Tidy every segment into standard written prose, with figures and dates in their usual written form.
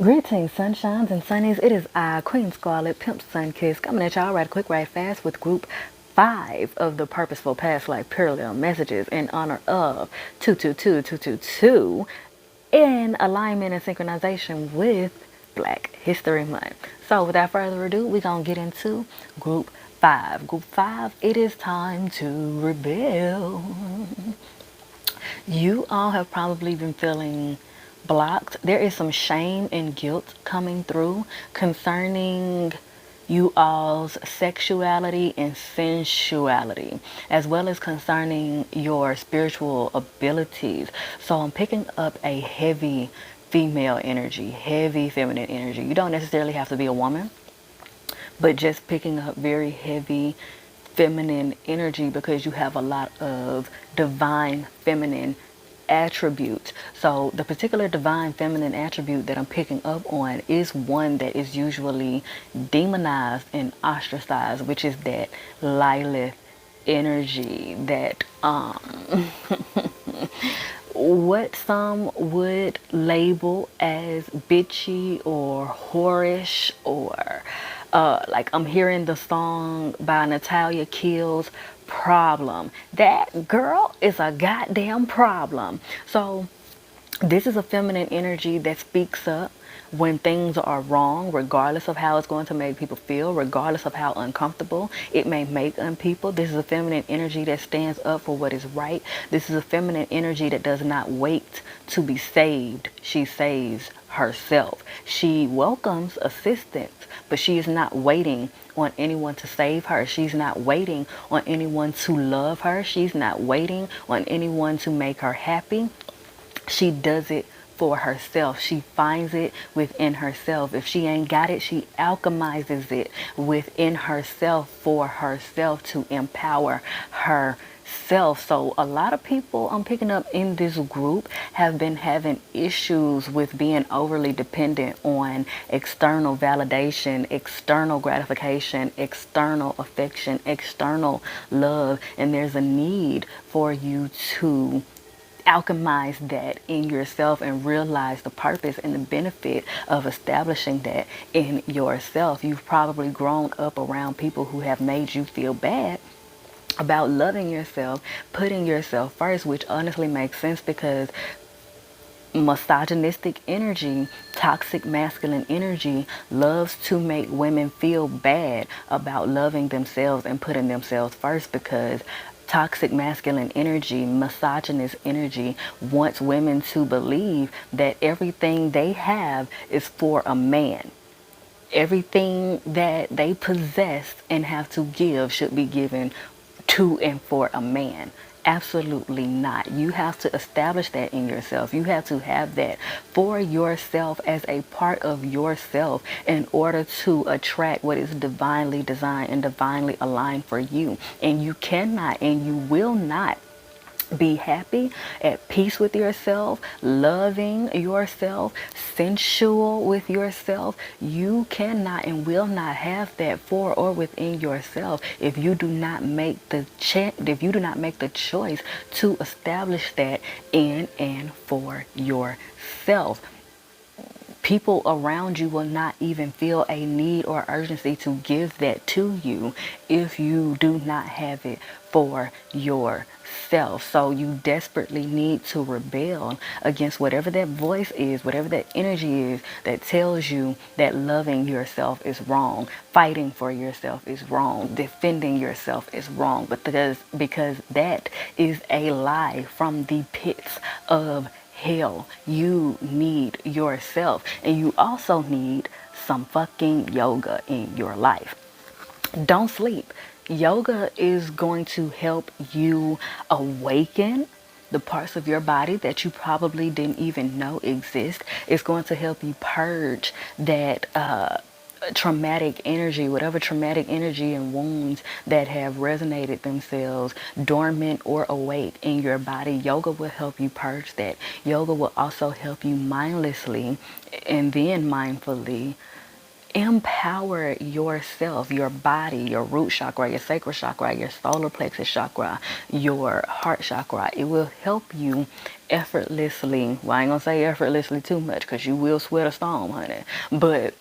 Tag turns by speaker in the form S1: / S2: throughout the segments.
S1: Greetings, sunshines and sunnies. It is I, Queen Scarlet, Pimp Sunkiss, coming at y'all right quick, right fast with group 5 of the Purposeful Past Life Parallel Messages in honor of 222222 in alignment and synchronization with Black History Month. So without further ado, we're going to get into group 5. Group 5, it is time to rebel. You all have probably been feeling blocked. There is some shame and guilt coming through concerning you all's sexuality and sensuality, as well as concerning your spiritual abilities. So I'm picking up a heavy female energy, heavy feminine energy. You don't necessarily have to be a woman, but just picking up very heavy feminine energy because you have a lot of divine feminine attributes. So the particular divine feminine attribute that I'm picking up on is one that is usually demonized and ostracized, which is that Lilith energy, that what some would label as bitchy or whorish, or like I'm hearing the song by Natalia Kills, Problem. That girl is a goddamn problem. So this is a feminine energy that speaks up when things are wrong, regardless of how it's going to make people feel, regardless of how uncomfortable it may make people. This is a feminine energy that stands up for what is right. This is a feminine energy that does not wait to be saved. She saves herself. She welcomes assistance, but she is not waiting on anyone to save her. She's not waiting on anyone to love her. She's not waiting on anyone to make her happy. She does it for herself. She finds it within herself. If she ain't got it, she alchemizes it within herself for herself to empower herself. So a lot of people I'm picking up in this group have been having issues with being overly dependent on external validation, external gratification, external affection, external love, and there's a need for you to alchemize that in yourself and realize the purpose and the benefit of establishing that in yourself. You've probably grown up around people who have made you feel bad about loving yourself, putting yourself first, which honestly makes sense because misogynistic energy, toxic masculine energy loves to make women feel bad about loving themselves and putting themselves first, because toxic masculine energy, misogynist energy wants women to believe that everything they have is for a man. Everything that they possess and have to give should be given to and for a man. Absolutely not. You have to establish that in yourself. You have to have that for yourself as a part of yourself in order to attract what is divinely designed and divinely aligned for you. And you cannot and you will not be happy, at peace with yourself, loving yourself, sensual with yourself. You cannot and will not have that for or within yourself if you do not make the choice to establish that in and for yourself. People around you will not even feel a need or urgency to give that to you if you do not have it for yourself. So you desperately need to rebel against whatever that voice is, whatever that energy is that tells you that loving yourself is wrong, fighting for yourself is wrong, defending yourself is wrong, because that is a lie from the pits of hell. You need yourself, and you also need some fucking yoga in your life. Don't sleep. Yoga is going to help you awaken the parts of your body that you probably didn't even know exist. It's going to help you purge that traumatic energy, whatever traumatic energy and wounds that have resonated themselves dormant or awake in your body. Yoga will help you purge that. Yoga will also help you mindlessly and then mindfully Empower yourself, your body, your root chakra, your sacral chakra, your solar plexus chakra, your heart chakra. It will help you effortlessly. Well, I ain't gonna say effortlessly too much because you will sweat a storm, honey. But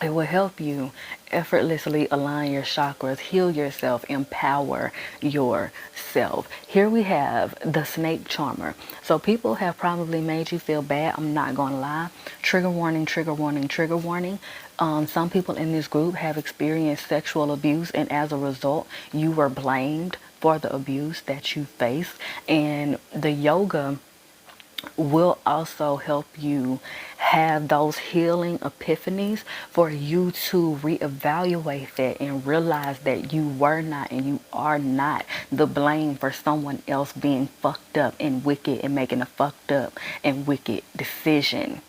S1: it will help you effortlessly align your chakras, heal yourself, empower yourself. Here we have the snake charmer. So people have probably made you feel bad. I'm not going to lie. Trigger warning, trigger warning, trigger warning. Some people in this group have experienced sexual abuse, and as a result, you were blamed for the abuse that you faced. And the yoga will also help you have those healing epiphanies for you to reevaluate that and realize that you were not and you are not the blame for someone else being fucked up and wicked and making a fucked up and wicked decision.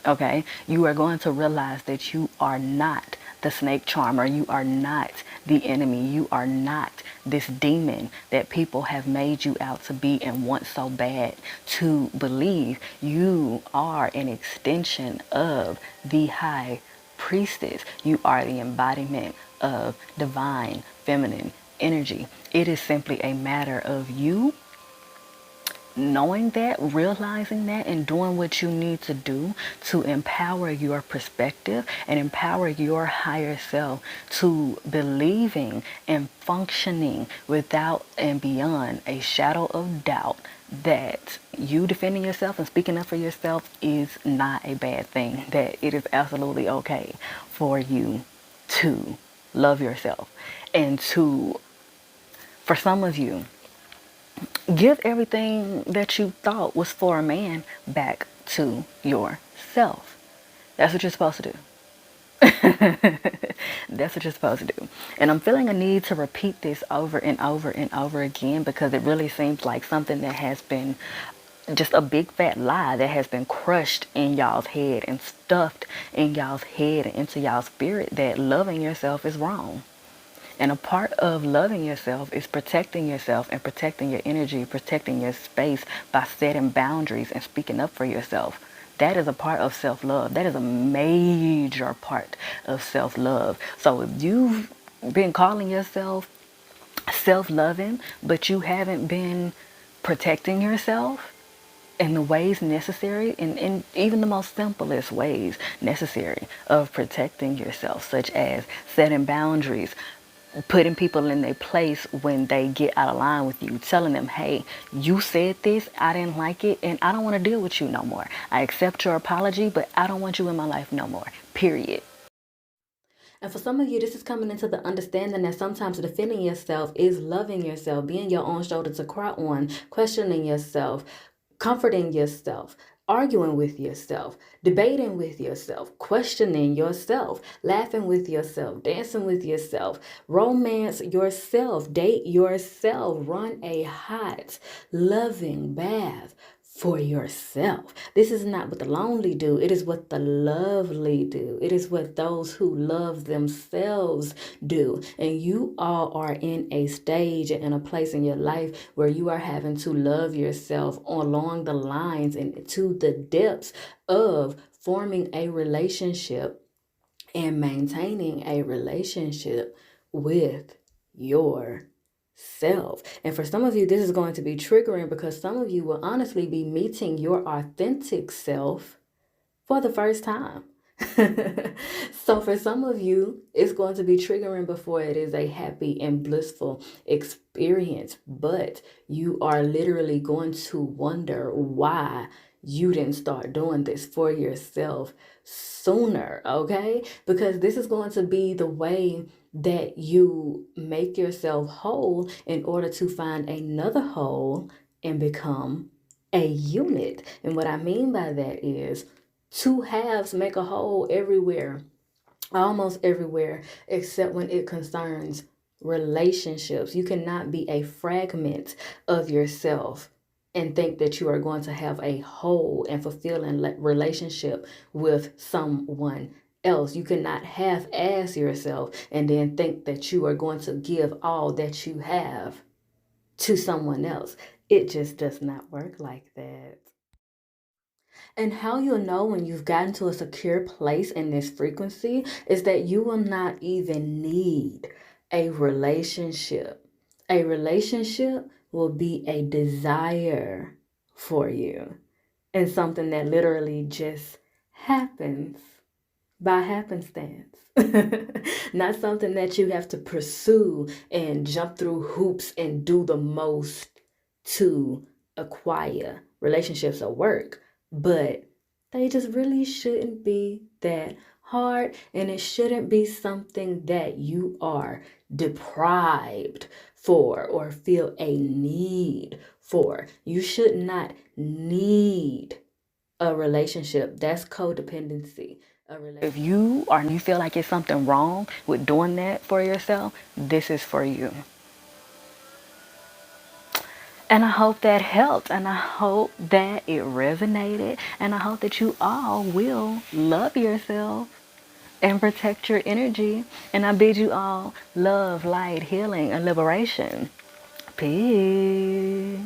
S1: Okay, you are going to realize that you are not the snake charmer. You are not the enemy. You are not this demon that people have made you out to be and want so bad to believe. You are an extension of the high priestess. You are the embodiment of divine feminine energy. It is simply a matter of you knowing that, realizing that, and doing what you need to do to empower your perspective and empower your higher self to believing and functioning without and beyond a shadow of doubt that you defending yourself and speaking up for yourself is not a bad thing, that it is absolutely okay for you to love yourself and to, for some of you, give everything that you thought was for a man back to yourself. That's what you're supposed to do. That's what you're supposed to do. And I'm feeling a need to repeat this over and over and over again because it really seems like something that has been just a big fat lie that has been crushed in y'all's head and stuffed in y'all's head and into y'all's spirit, that loving yourself is wrong. And a part of loving yourself is protecting yourself and protecting your energy, protecting your space by setting boundaries and speaking up for yourself. That is a part of self-love. That is a major part of self-love. So if you've been calling yourself self-loving, but you haven't been protecting yourself in the ways necessary, in even the most simplest ways necessary of protecting yourself, such as setting boundaries, putting people in their place when they get out of line with you, telling them, hey, you said this, I didn't like it, and I don't want to deal with you no more. I accept your apology, but I don't want you in my life no more, period. And for some of you, this is coming into the understanding that sometimes defending yourself is loving yourself, being your own shoulder to cry on, questioning yourself, comforting yourself, arguing with yourself, debating with yourself, questioning yourself, laughing with yourself, dancing with yourself, romance yourself, date yourself, run a hot, loving bath for yourself. This is not what the lonely do. It is what the lovely do. It is what those who love themselves do. And you all are in a stage and a place in your life where you are having to love yourself along the lines and to the depths of forming a relationship and maintaining a relationship with your self. And for some of you, this is going to be triggering because some of you will honestly be meeting your authentic self for the first time. So for some of you, it's going to be triggering before it is a happy and blissful experience. But you are literally going to wonder why you didn't start doing this for yourself sooner, okay? Because this is going to be the way that you make yourself whole in order to find another whole and become a unit. And what I mean by that is two halves make a whole everywhere, almost everywhere, except when it concerns relationships. You cannot be a fragment of yourself and think that you are going to have a whole and fulfilling relationship with someone else. You cannot half-ass yourself and then think that you are going to give all that you have to someone else. It just does not work like that. And how you'll know when you've gotten to a secure place in this frequency is that you will not even need a relationship. A relationship will be a desire for you and something that literally just happens by happenstance. Not something that you have to pursue and jump through hoops and do the most to acquire. Relationships are work, but they just really shouldn't be that hard, and it shouldn't be something that you are deprived for or feel a need for. You should not need a relationship. That's codependency. If you feel like it's something wrong with doing that for yourself, this is for you. And I hope that helped, and I hope that it resonated, and I hope that you all will love yourself and protect your energy. And I bid you all love, light, healing, and liberation. Peace.